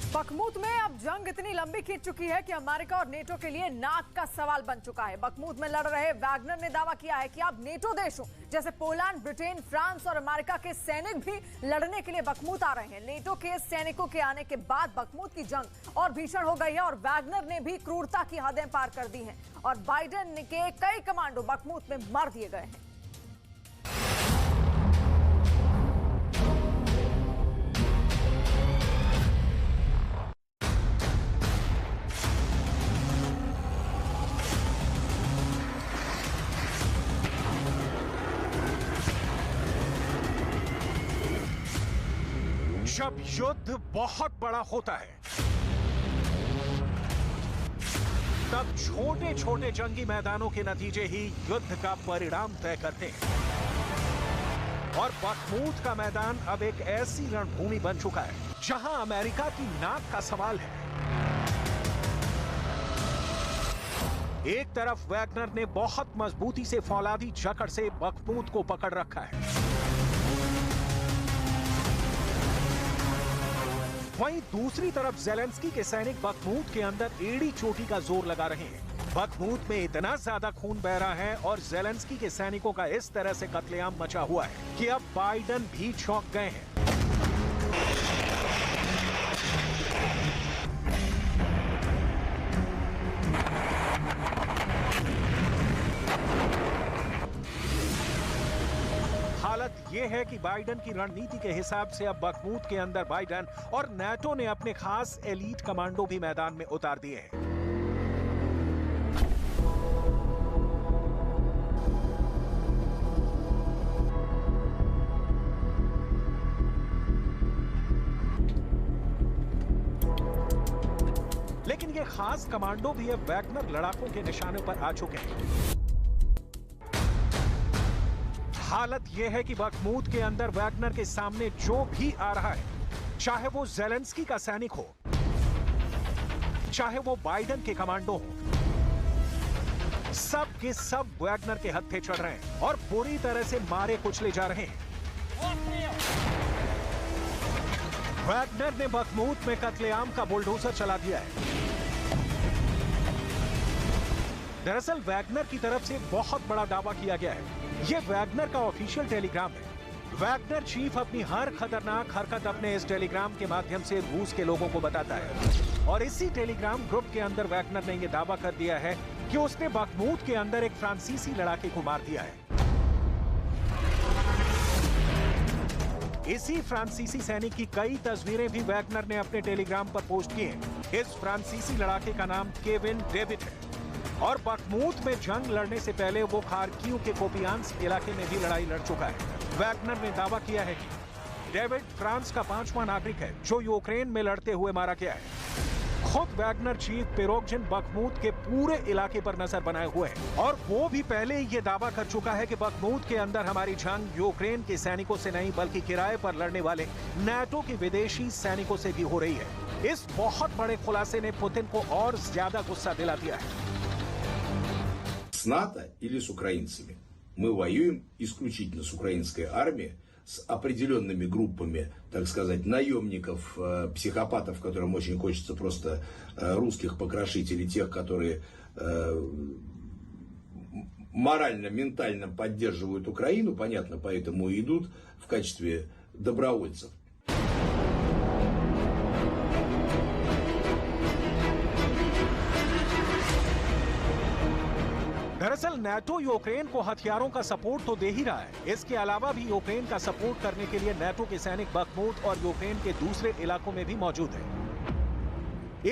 Bakhmut में अब जंग इतनी लंबी खींच चुकी है कि अमेरिका और नेटो के लिए नाक का सवाल बन चुका है। बखमुत में लड़ रहे वैगनर ने दावा किया है कि अब नेटो देशों जैसे पोलैंड, ब्रिटेन, फ्रांस और अमेरिका के सैनिक भी लड़ने के लिए बखमुत आ रहे हैं। नेटो के सैनिकों के आने के बाद बखमुत की जंग और भीषण हो गई है और वैगनर ने भी क्रूरता की हदें पार कर दी हैं और बाइडेन के कई कमांडो बखमुत में मार दिए गए हैं। जब युद्ध बहुत बड़ा होता है तब छोटे छोटे जंगी मैदानों के नतीजे ही युद्ध का परिणाम तय करते हैं और बखमुत का मैदान अब एक ऐसी रणभूमि बन चुका है जहां अमेरिका की नाक का सवाल है। एक तरफ वैगनर ने बहुत मजबूती से फौलादी जकड़ से बखमुत को पकड़ रखा है, वहीं दूसरी तरफ ज़ेलेंस्की के सैनिक बखमुत के अंदर एड़ी चोटी का जोर लगा रहे हैं। बखमुत में इतना ज्यादा खून बह रहा है और ज़ेलेंस्की के सैनिकों का इस तरह से कत्लेआम मचा हुआ है कि अब बाइडेन भी चौंक गए हैं। हालत यह है कि बाइडेन की रणनीति के हिसाब से अब बखमुत के अंदर बाइडेन और नाटो ने अपने खास एलीट कमांडो भी मैदान में उतार दिए हैं। लेकिन ये खास कमांडो भी अब वैगनर लड़ाकों के निशाने पर आ चुके हैं। हालत यह है कि बखमुत के अंदर वैगनर के सामने जो भी आ रहा है, चाहे वो ज़ेलेंस्की का सैनिक हो, चाहे वो बाइडेन के कमांडो हो, सब के सब वैगनर के हत्थे चढ़ रहे हैं और बुरी तरह से मारे कुचले जा रहे हैं। वैगनर ने बखमुत में कत्लेआम का बुलडोजर चला दिया है। दरअसल वैगनर की तरफ से बहुत बड़ा दावा किया गया है। ये वैगनर का ऑफिशियल टेलीग्राम है। वैगनर चीफ अपनी हर खतरनाक हरकत अपने इस टेलीग्राम के माध्यम से रूस के लोगों को बताता है और इसी टेलीग्राम ग्रुप के अंदर वैगनर ने यह दावा कर दिया है कि उसने बखमुत के अंदर एक फ्रांसीसी लड़ाके को मार दिया है। इसी फ्रांसीसी सैनिक की कई तस्वीरें भी वैगनर ने अपने टेलीग्राम पर पोस्ट की हैं। इस फ्रांसीसी लड़ाके का नाम केविन डेविड है और बखमुत में जंग लड़ने से पहले वो खार्किव के कोपियांस्क इलाके में भी लड़ाई लड़ चुका है। वैगनर ने दावा किया है कि डेविड फ्रांस का 5वां नागरिक है जो यूक्रेन में लड़ते हुए मारा गया है। खुद वैगनर चीफ पिरोगजिन बखमुत के पूरे इलाके पर नजर बनाए हुए हैं और वो भी पहले ही ये दावा कर चुका है कि बखमुत के अंदर हमारी जंग यूक्रेन के सैनिकों से नहीं बल्कि किराए पर लड़ने वाले नाटो के विदेशी सैनिकों से भी हो रही है। इस बहुत बड़े खुलासे ने पुतिन को और ज्यादा गुस्सा दिला दिया है। С НАТО или с украинцами. Мы воюем исключительно с украинской армией, с определенными группами, так сказать, наемников, психопатов, которым очень хочется просто русских покрошить, или тех, которые морально, ментально поддерживают Украину, понятно, поэтому и идут в качестве добровольцев. दरअसल नाटो यूक्रेन को हथियारों का सपोर्ट तो दे ही रहा है, इसके अलावा भी यूक्रेन का सपोर्ट करने के लिए नाटो के सैनिक बखमुत और यूक्रेन के दूसरे इलाकों में भी मौजूद हैं।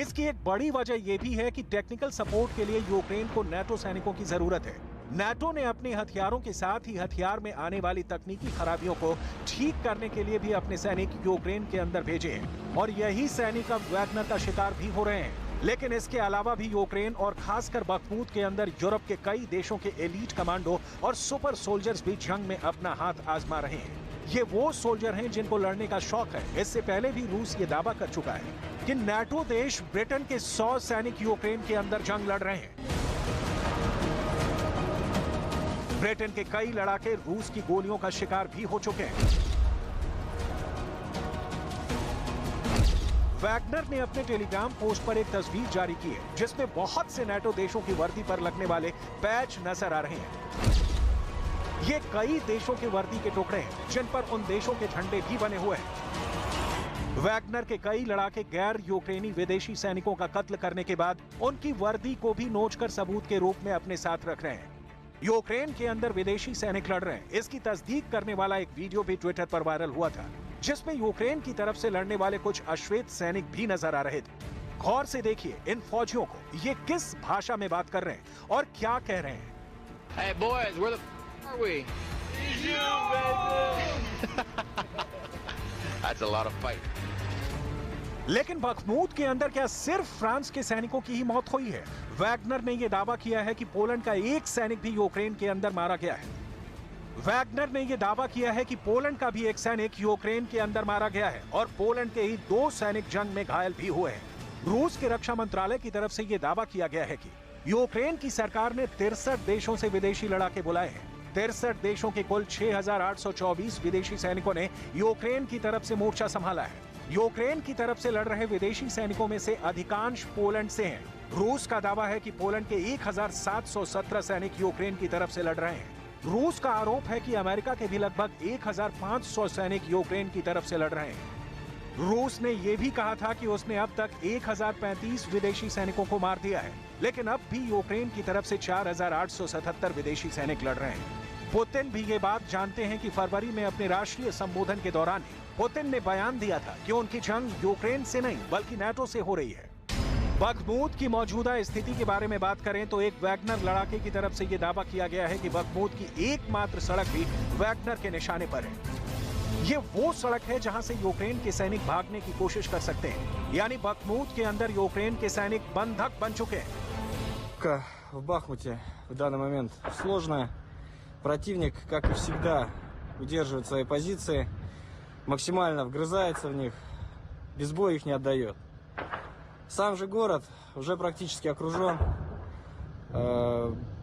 इसकी एक बड़ी वजह यह भी है कि टेक्निकल सपोर्ट के लिए यूक्रेन को नाटो सैनिकों की जरूरत है। नाटो ने अपने हथियारों के साथ ही हथियार में आने वाली तकनीकी खराबियों को ठीक करने के लिए भी अपने सैनिक यूक्रेन के अंदर भेजे हैं और यही सैनिक अब वैगनर का शिकार भी हो रहे हैं। लेकिन इसके अलावा भी यूक्रेन और खासकर बखमुत के अंदर यूरोप के कई देशों के एलीट कमांडो और सुपर सोल्जर्स भी जंग में अपना हाथ आजमा रहे हैं। ये वो सोल्जर हैं जिनको लड़ने का शौक है। इससे पहले भी रूस ये दावा कर चुका है कि नाटो देश ब्रिटेन के 100 सैनिक यूक्रेन के अंदर जंग लड़ रहे हैं। ब्रिटेन के कई लड़ाके रूस की गोलियों का शिकार भी हो चुके हैं। वैगनर ने अपने टेलीग्राम पोस्ट पर एक तस्वीर जारी की है जिसमें बहुत से नाटो देशों की वर्दी पर लगने वाले पैच नजर आ रहे हैं। ये कई देशों के वर्दी के टुकड़े हैं जिन पर उन देशों के झंडे भी बने हुए हैं। वैगनर के कई लड़ाके गैर यूक्रेनी विदेशी सैनिकों का कत्ल करने के बाद उनकी वर्दी को भी नोचकर सबूत के रूप में अपने साथ रख रहे हैं। यूक्रेन के अंदर विदेशी सैनिक लड़ रहे हैं, इसकी तस्दीक करने वाला एक वीडियो भी ट्विटर पर वायरल हुआ था जिसमें यूक्रेन की तरफ से लड़ने वाले कुछ अश्वेत सैनिक भी नजर आ रहे थे। गौर से देखिए इन फौजियों को, ये किस भाषा में बात कर रहे हैं और क्या कह रहे हैं। Hey boys, where the f are we? That's a lot of fight. लेकिन बखमूत के अंदर क्या सिर्फ फ्रांस के सैनिकों की ही मौत हुई है? वैगनर ने यह दावा किया है कि पोलैंड का एक सैनिक भी यूक्रेन के अंदर मारा गया है। वैगनर ने यह दावा किया है कि पोलैंड का भी एक सैनिक यूक्रेन के अंदर मारा गया है और पोलैंड के ही 2 सैनिक जंग में घायल भी हुए हैं। रूस के रक्षा मंत्रालय की तरफ से यह दावा किया गया है कि यूक्रेन की सरकार ने 63 देशों से विदेशी लड़ाके बुलाए हैं। 63 देशों के कुल 6,824 विदेशी सैनिकों ने यूक्रेन की तरफ से मोर्चा संभाला है। यूक्रेन की तरफ से लड़ रहे विदेशी सैनिकों में से अधिकांश पोलैंड से हैं। रूस का दावा है कि पोलैंड के 1,717 सैनिक यूक्रेन की तरफ से लड़ रहे हैं। रूस का आरोप है कि अमेरिका के भी लगभग 1,500 सैनिक यूक्रेन की तरफ से लड़ रहे हैं। रूस ने यह भी कहा था कि उसने अब तक 1,035 विदेशी सैनिकों को मार दिया है, लेकिन अब भी यूक्रेन की तरफ से 4,877 विदेशी सैनिक लड़ रहे हैं। पुतिन भी ये बात जानते हैं कि फरवरी में अपने राष्ट्रीय संबोधन के दौरान पुतिन ने बयान दिया था कि उनकी जंग यूक्रेन से नहीं बल्कि नाटो से हो रही है। बखमूत की मौजूदा स्थिति के बारे में बात करें तो एक वैगनर लड़ाके की तरफ से यह दावा किया गया है कि बखमूत की एकमात्र सड़क भी वैगनर के निशाने पर है। ये वो सड़क है जहां से यूक्रेन के सैनिक भागने की कोशिश कर सकते हैं, यानी बखमूत के अंदर यूक्रेन के सैनिक बंधक बन चुके हैं। В Бахмуте в данный момент сложно. Противник, как и всегда, удерживает свои позиции, максимально вгрызается в них, без боя их не отдает. Сам же город уже практически окружен.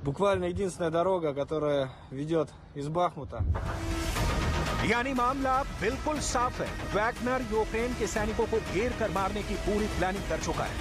Буквально единственная дорога, которая ведет из Бахмута. यानी मामला अब बिल्कुल साफ है। वैगनर यूक्रेन के सैनिकों को घेर कर मारने की पूरी प्लानिंग कर चुका है।